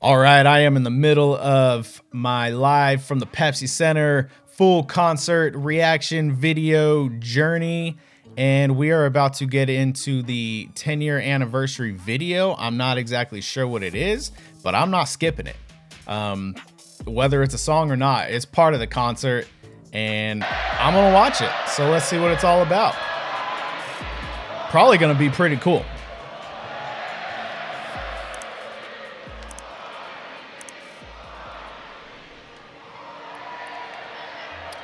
All right, I am in the middle of my live from the Pepsi Center full concert reaction video journey, and we are about to get into the 10-year anniversary video. I'm not exactly sure what it is, but I'm not skipping it. Whether it's a song or not, it's part of the concert, and I'm gonna watch it. So let's see what it's all about. Probably gonna be pretty cool.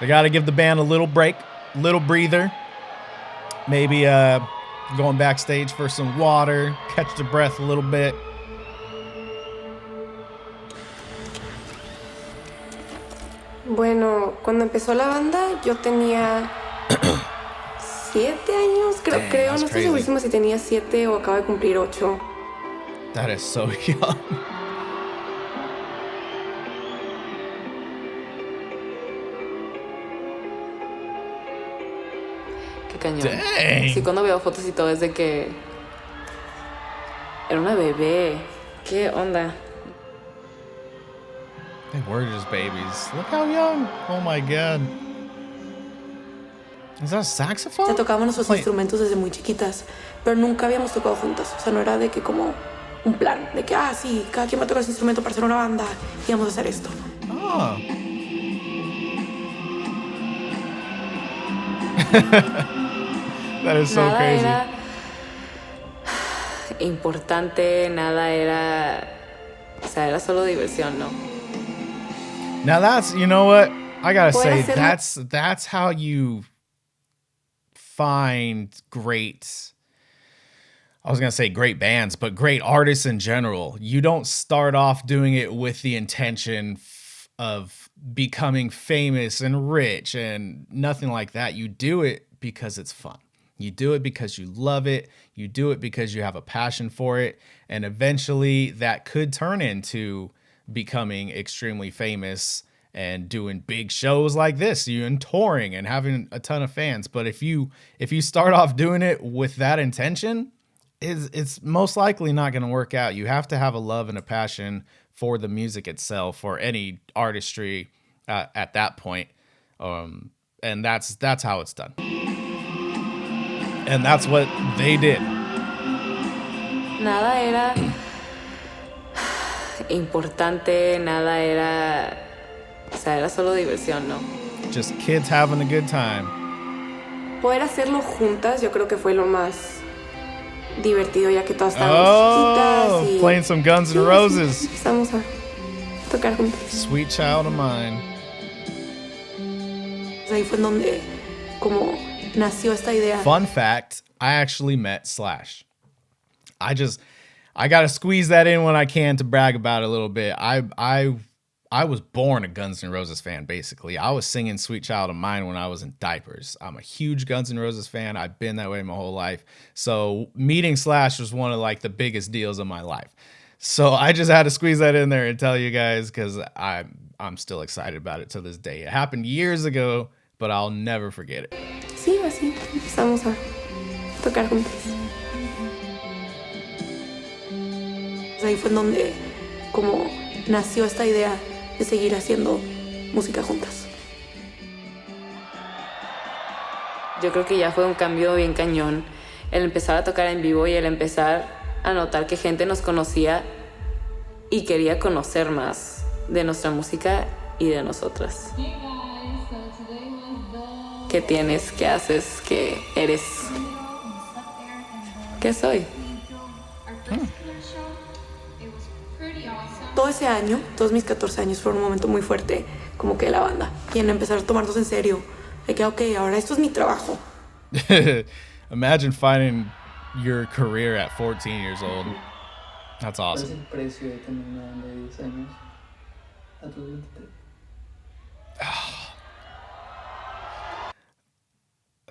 They got to give the band a little break, little breather. Maybe going backstage for some water, catch the breath a little bit. Bueno, cuando empezó la banda yo tenía 7 años, creo, no estoy segurísima si tenía 7 o acabo de cumplir 8. That is so young. Cañón. Dang. Sí, cuando veo fotos y todo es de que era una bebé. ¿Qué onda? They were just babies. Look how young. Oh my God. Is that a saxophone? Ya tocábamos nuestros instrumentos desde muy chiquitas, pero nunca habíamos tocado juntas. O sea, no era de que como un plan, de que, sí, cada quien va a tocar su instrumento para hacer una banda y vamos a hacer esto. Oh. That is so Nada crazy. era importante, nada era... O sea, era solo diversión, ¿no? Now that's, you know what? I gotta say, that's how you find great, I was gonna say great bands, but great artists in general. You don't start off doing it with the intention of becoming famous and rich and nothing like that. You do it because it's fun. You do it because you love it. You do it because you have a passion for it. And eventually that could turn into becoming extremely famous and doing big shows like this, you and touring and having a ton of fans. But if you start off doing it with that intention, it's most likely not going to work out. You have to have a love and a passion for the music itself or any artistry at that point. And that's how it's done. And that's what they did. Nada era importante, nada era... O sea, era solo diversión, ¿no? Just kids having a good time. Poder hacerlo juntas yo creo que fue lo más divertido, ya que todas estábamos chiquitas y... Playing some Guns N' Roses. Empezamos a tocar juntas. Sweet Child of Mine. Ahí fue donde como nació esta idea. Fun fact, I actually met Slash. I gotta squeeze that in when I can to brag about it a little bit. I was born a Guns N' Roses fan, basically. I was singing Sweet Child of Mine when I was in diapers. I'm a huge Guns N' Roses fan. I've been that way my whole life. So meeting Slash was one of like the biggest deals of my life. So I just had to squeeze that in there and tell you guys because I'm still excited about it to this day. It happened years ago, but I'll never forget it. Sí, así empezamos a tocar juntas. Ahí fue donde como nació esta idea de seguir haciendo música juntas. Yo creo que ya fue un cambio bien cañón. El empezar a tocar en vivo y el empezar a notar que gente nos conocía y quería conocer más de nuestra música y de nosotras. ¿Qué tienes? ¿Qué haces? ¿Qué eres? ¿Qué soy? Todo ese año, todos mis 14 años fueron un momento muy fuerte, como que de la banda. Y en empezar a tomarnos en serio. De que, ok, ahora esto es mi trabajo. Imagine finding your career at 14 years old. That's awesome. ¿Cuál es el precio de tener una banda de 10 años a tus 23?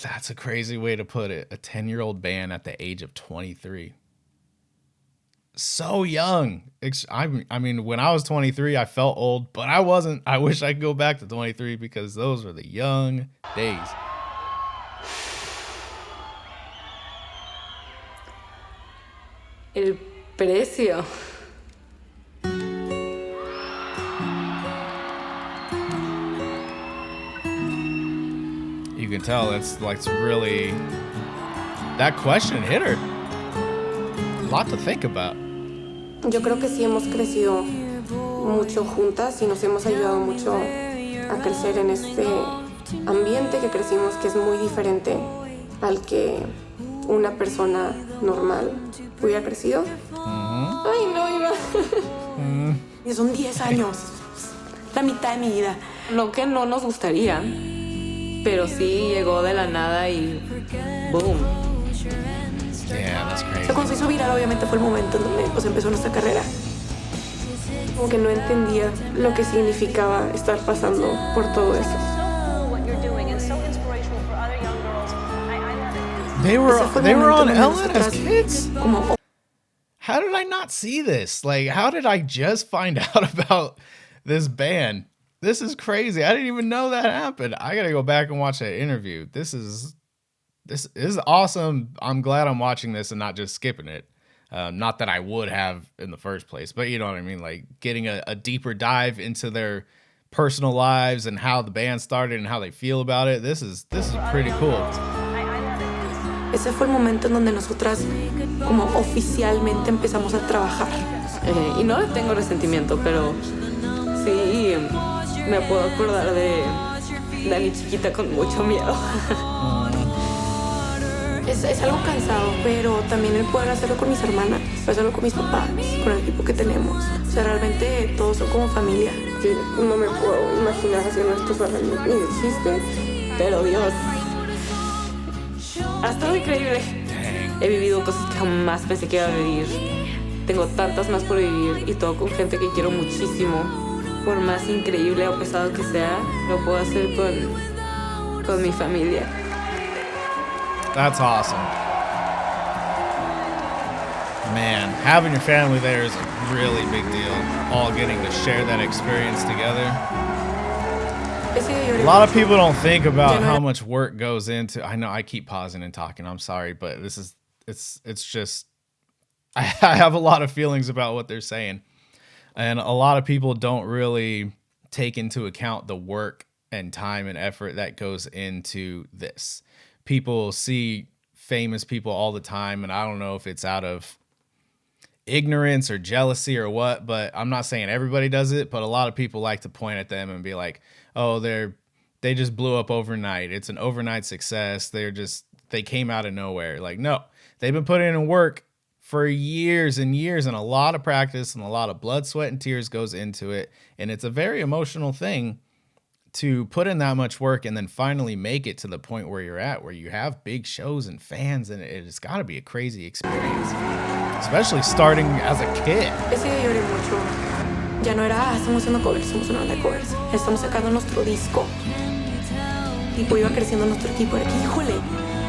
That's a crazy way to put it. A 10-year-old band at the age of 23. So young. I mean, when I was 23, I felt old, but I wasn't. I wish I could go back to 23 because those were the young days. El precio. You can tell it's really, that question hit her. A lot to think about. Yo creo que sí hemos crecido mucho juntas y nos hemos ayudado mucho a crecer en este ambiente que crecimos, que es muy diferente al que una persona normal hubiera crecido. Ay, no, Iván. Y son 10 años, la mitad de mi vida. No que no nos gustaría, pero sí llegó de la nada y boom. Yeah, that's O crazy. sea, cuando se hizo viral, obviamente fue el momento en donde pues, empezó nuestra carrera. Como que no entendía lo que significaba estar pasando por todo eso. They Ese were fue el they were on momento donde Ellen as nosotras, kids? como How did I not see this? Like, how did I just find out about this band? This is crazy. I didn't even know that happened. I gotta go back and watch that interview. This is awesome. I'm glad I'm watching this and not just skipping it. Not that I would have in the first place, but you know what I mean? Like getting a deeper dive into their personal lives and how the band started and how they feel about it. This is pretty cool. ese fue el momento en donde nosotras como oficialmente empezamos a trabajar. Y no le tengo resentimiento, pero sí me puedo acordar de Dani chiquita con mucho miedo. Es algo cansado, pero también el poder hacerlo con mis hermanas, hacerlo con mis papás, con el equipo que tenemos. O sea, realmente todos son como familia. Sí, no me puedo imaginar haciendo esto sola ni de chiste, pero Dios, ha estado increíble. He vivido cosas que jamás pensé que iba a vivir. Tengo tantas más por vivir y todo con gente que quiero muchísimo. Por más increíble o pesado que sea, lo puedo hacer con mi familia. That's awesome. Man, having your family there is a really big deal. All getting to share that experience together. A lot of people don't think about how much work goes into. I know I keep pausing and talking. I'm sorry, but it's just I have a lot of feelings about what they're saying. And a lot of people don't really take into account the work and time and effort that goes into this. People see famous people all the time, and I don't know if it's out of ignorance or jealousy or what, but I'm not saying everybody does it, but a lot of people like to point at them and be like, oh, they just blew up overnight. It's an overnight success. They came out of nowhere. Like, no, they've been putting in work for years and years, and a lot of practice and a lot of blood, sweat, and tears goes into it. And it's a very emotional thing to put in that much work and then finally make it to the point where you're at, where you have big shows and fans, and it's got to be a crazy experience, especially starting as a kid. Ese día lloré mucho. Ya no era, estamos haciendo covers, somos una banda de covers. Estamos sacando nuestro disco. Tipo, iba creciendo nuestro equipo. Era que, híjole,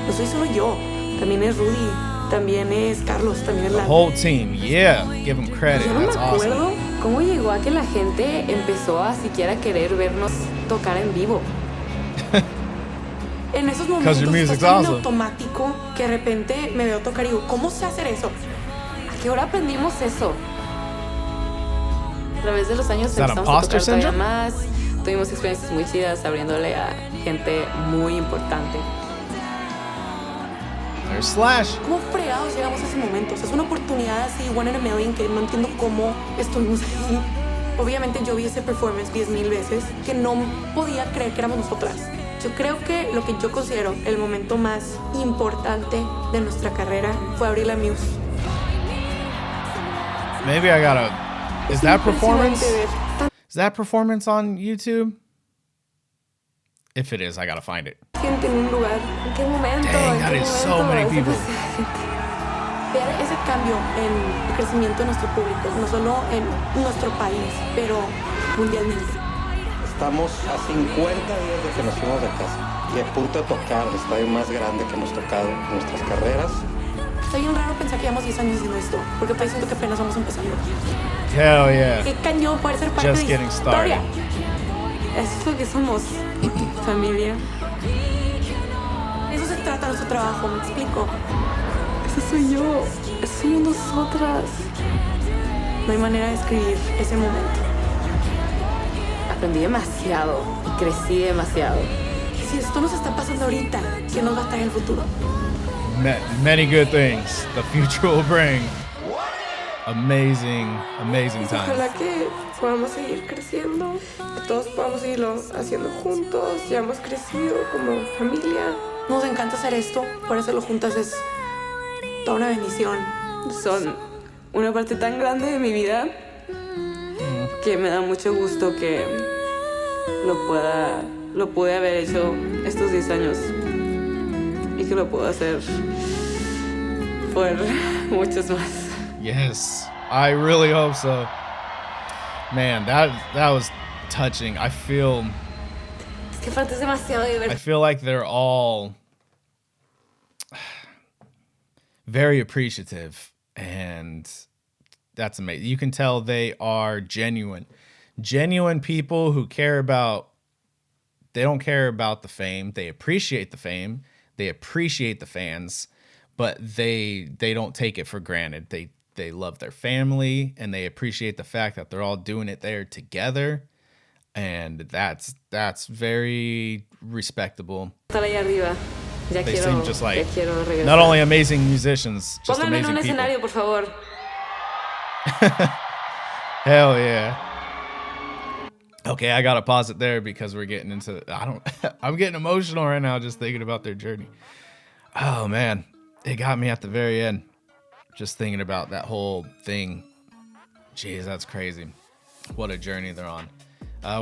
no soy solo yo. También es Rudy, también es Carlos, también es The la... whole team, yeah, give them credit. Yo no me That's acuerdo awesome. cómo llegó a que la gente empezó a siquiera querer vernos tocar en vivo. En esos momentos your music's estás tan en awesome. automático que de repente me veo tocar y digo, ¿cómo sé hacer eso? ¿A qué hora aprendimos eso? A través de los años that empezamos a imposter tocar todavía syndrome? más. Tuvimos experiencias muy chidas abriéndole a gente muy importante. There's Slash. ¿Cómo fregados llegamos a ese momento? O sea, es una oportunidad así, one in a million, que no entiendo cómo estuvimos ahí. Obviamente yo vi ese performance 10,000 veces, que no podía creer que éramos nosotras. Yo creo que lo que yo considero el momento más importante de nuestra carrera fue abrir la Muse. Maybe I gotta. Is that performance? Impresionante ver Is that performance on YouTube? If it is, I gotta find it. gente en un lugar. ¿En qué momento? Dang, ¿En that qué is so momento? many Es people. demasiada gente. Ver ese cambio en el crecimiento de nuestro público, no solo en nuestro país, pero mundialmente. Estamos a 50 días de que nos fuimos de casa y a punto de tocar el estadio más grande que hemos tocado en nuestras carreras. Está bien raro pensar que llevamos 10 años haciendo esto, porque pues siento que apenas vamos empezando. Hell yeah. Qué cañón poder ser parte Just de getting historia. started. Eso es lo que somos, familia. De eso se trata nuestro trabajo, ¿me explico? Eso soy yo. Eso somos nosotras. No hay manera de describir ese momento. Aprendí demasiado y crecí demasiado. si esto nos está pasando ahorita, ¿qué nos va a traer el futuro? Many good things the future will bring. Amazing times. Ojalá que podamos seguir creciendo, que todos podamos seguirlo haciendo juntos. Ya hemos crecido como familia. Nos encanta hacer esto, por hacerlo juntas es toda una bendición. Son una parte tan grande de mi vida que me da mucho gusto que lo pude haber hecho estos 10 años y que lo puedo hacer por muchos más. Yes, I really hope so. Man, that was touching. I feel Es que falta es demasiado divertido. like they're all very appreciative, and that's amazing. You can tell they are genuine people who they don't care about the fame. They appreciate the fame. They appreciate the fans, but they don't take it for granted. They love their family, and they appreciate the fact that they're all doing it there together, and that's very respectable. Estar ahí arriba. Ya They quiero, seem just like ya quiero regresar. not only amazing musicians, just Pónganme en amazing un people. escenario, por favor. Hell yeah. Okay, I gotta pause it there because we're getting into I'm getting emotional right now just thinking about their journey. Oh man, it got me at the very end. Just thinking about that whole thing. Jeez, that's crazy. What a journey they're on.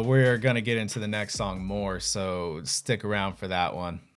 We're gonna get into the next song more, so stick around for that one.